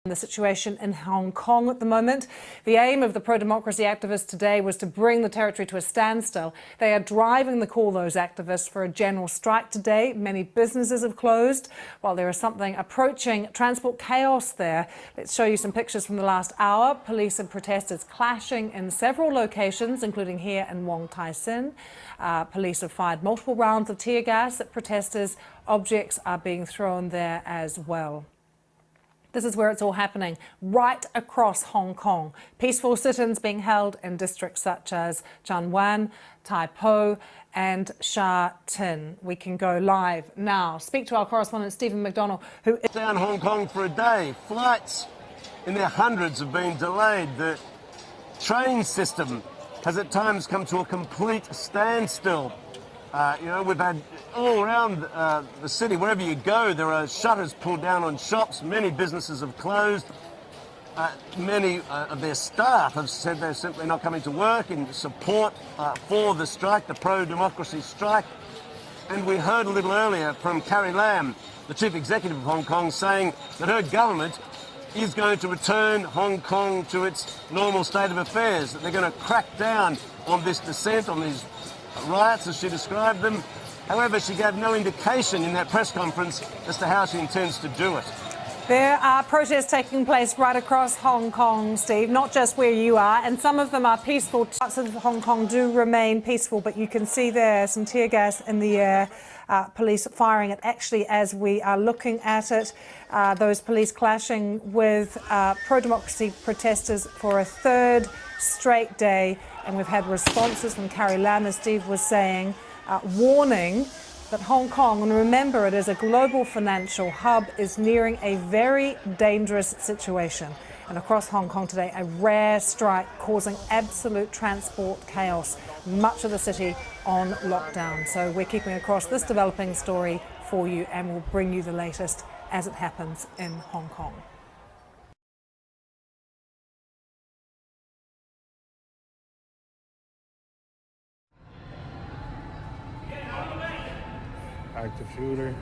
The situation in Hong Kong at the moment. The aim of the pro-democracy activists today was to bring the territory to a standstill. They are driving the call, those activists, for a general strike today. Many businesses have closed, while there is something approaching transport chaos there. Let's show you some pictures from the last hour. Police and protesters clashing in several locations, including here in Wong Tai Sin. Police have fired multiple rounds of tear gas at protesters. Objects are being thrown there as well. This is where it's all happening, right across Hong Kong. Peaceful sit-ins being held in districts such as Tsuen Wan, Tai Po and Sha Tin. We can go live now. Speak to our correspondent, Stephen McDonald, who is down Hong Kong for a day. Flights in their hundreds have been delayed. The train system has at times come to a complete standstill. We've had all around the city, wherever you go, there are shutters pulled down on shops. Many businesses have closed. Many of their staff have said they're simply not coming to work in support for the strike, the pro-democracy strike. And we heard a little earlier from Carrie Lam, the chief executive of Hong Kong, saying that her government is going to return Hong Kong to its normal state of affairs, that they're going to crack down on this dissent, on these riots, as she described them. However, she gave no indication in that press conference as to how she intends to do it. There are protests taking place right across Hong Kong, Steve, not just where you are, and some of them are peaceful. Parts of Hong Kong do remain peaceful, but you can see there some tear gas in the air, police firing it actually as we are looking at it. Those police clashing with pro-democracy protesters for a third straight day, and we've had responses from Carrie Lam, as Steve was saying, warning that Hong Kong, and remember it is a global financial hub, is nearing a very dangerous situation. And across Hong Kong today, a rare strike causing absolute transport chaos. Much of the city on lockdown. So we're keeping across this developing story for you, and we'll bring you the latest as it happens in Hong Kong. Active shooter.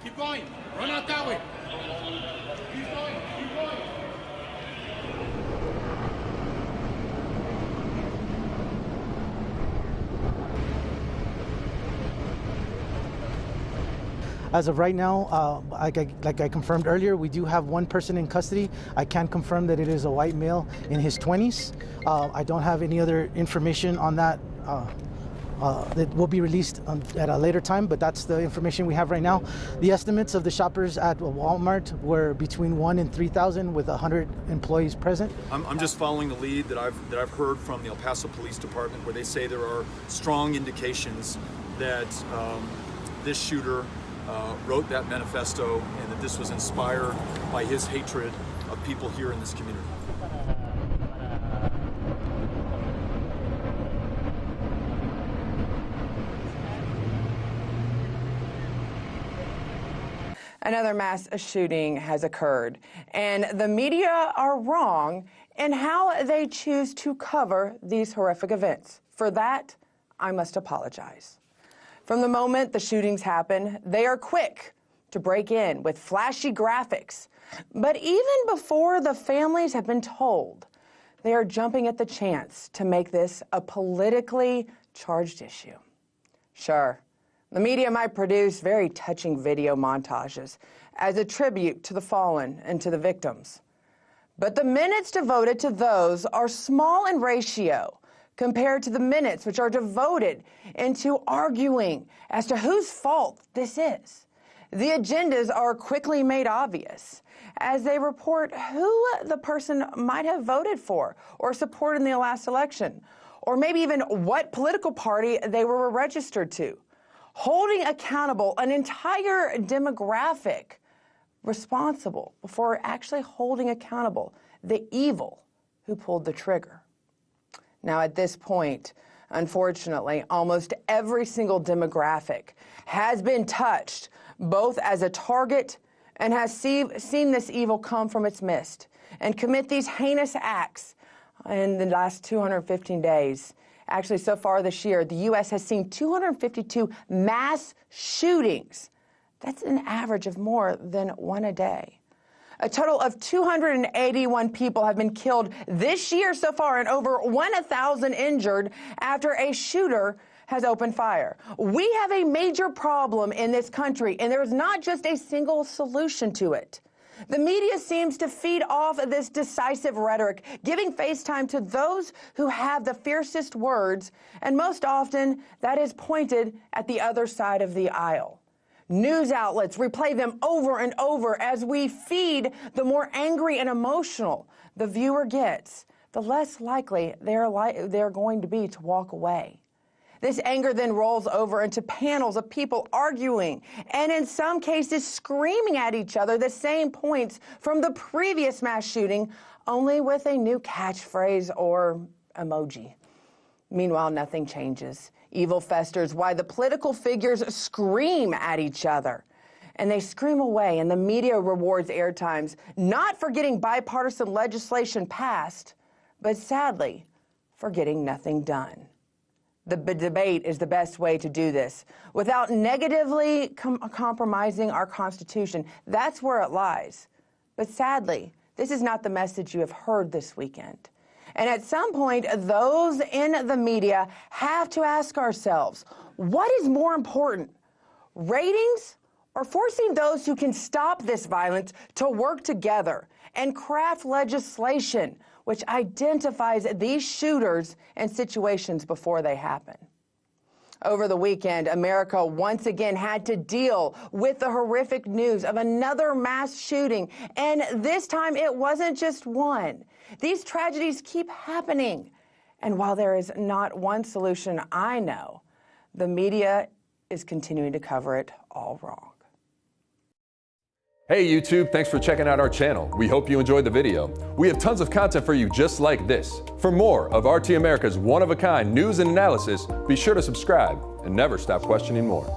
Keep going. Run out that way. Keep going. Keep going. As of right now, like I confirmed earlier, we do have one person in custody. I can confirm that it is a white male in his 20s. I don't have any other information on that. That will be released at a later time, but that's the information we have right now. The estimates of the shoppers at Walmart were between 1,000 and 3,000 with 100 employees present. I'm just following the lead that I've heard from the El Paso Police Department, where they say there are strong indications that this shooter wrote that manifesto and that this was inspired by his hatred of people here in this community. Another mass shooting has occurred, and the media are wrong in how they choose to cover these horrific events. For that, I must apologize. From the moment the shootings happen, they are quick to break in with flashy graphics. But even before the families have been told, they are jumping at the chance to make this a politically charged issue. Sure, the media might produce very touching video montages as a tribute to the fallen and to the victims. But the minutes devoted to those are small in ratio compared to the minutes which are devoted into arguing as to whose fault this is. The agendas are quickly made obvious as they report who the person might have voted for or supported in the last election, or maybe even what political party they were registered to. Holding accountable an entire demographic responsible before actually holding accountable the evil who pulled the trigger. Now, at this point, unfortunately, almost every single demographic has been touched, both as a target and has seen this evil come from its midst and commit these heinous acts in the last 215 days. Actually, so far this year, the U.S. has seen 252 mass shootings. That's an average of more than one a day. A total of 281 people have been killed this year so far and over 1,000 injured after a shooter has opened fire. We have a major problem in this country, and there is not just a single solution to it. The media seems to feed off of this decisive rhetoric, giving face time to those who have the fiercest words, and most often that is pointed at the other side of the aisle. News outlets replay them over and over as we feed. The more angry and emotional the viewer gets, the less likely they're going to be to walk away. This anger then rolls over into panels of people arguing and in some cases screaming at each other the same points from the previous mass shooting, only with a new catchphrase or emoji. Meanwhile, nothing changes. Evil festers while the political figures scream at each other. And they scream away, and the media rewards airtimes, not for getting bipartisan legislation passed, but sadly, for getting nothing done. The debate is the best way to do this without negatively compromising our Constitution. That's where it lies. But sadly, this is not the message you have heard this weekend. And at some point, those in the media have to ask ourselves, what is more important, ratings or forcing those who can stop this violence to work together and craft legislation which identifies these shooters and situations before they happen? Over the weekend, America once again had to deal with the horrific news of another mass shooting. And this time it wasn't just one. These tragedies keep happening. And while there is not one solution I know, the media is continuing to cover it all wrong. Hey YouTube, thanks for checking out our channel. We hope you enjoyed the video. We have tons of content for you just like this. For more of RT America's one-of-a-kind news and analysis, be sure to subscribe and never stop questioning more.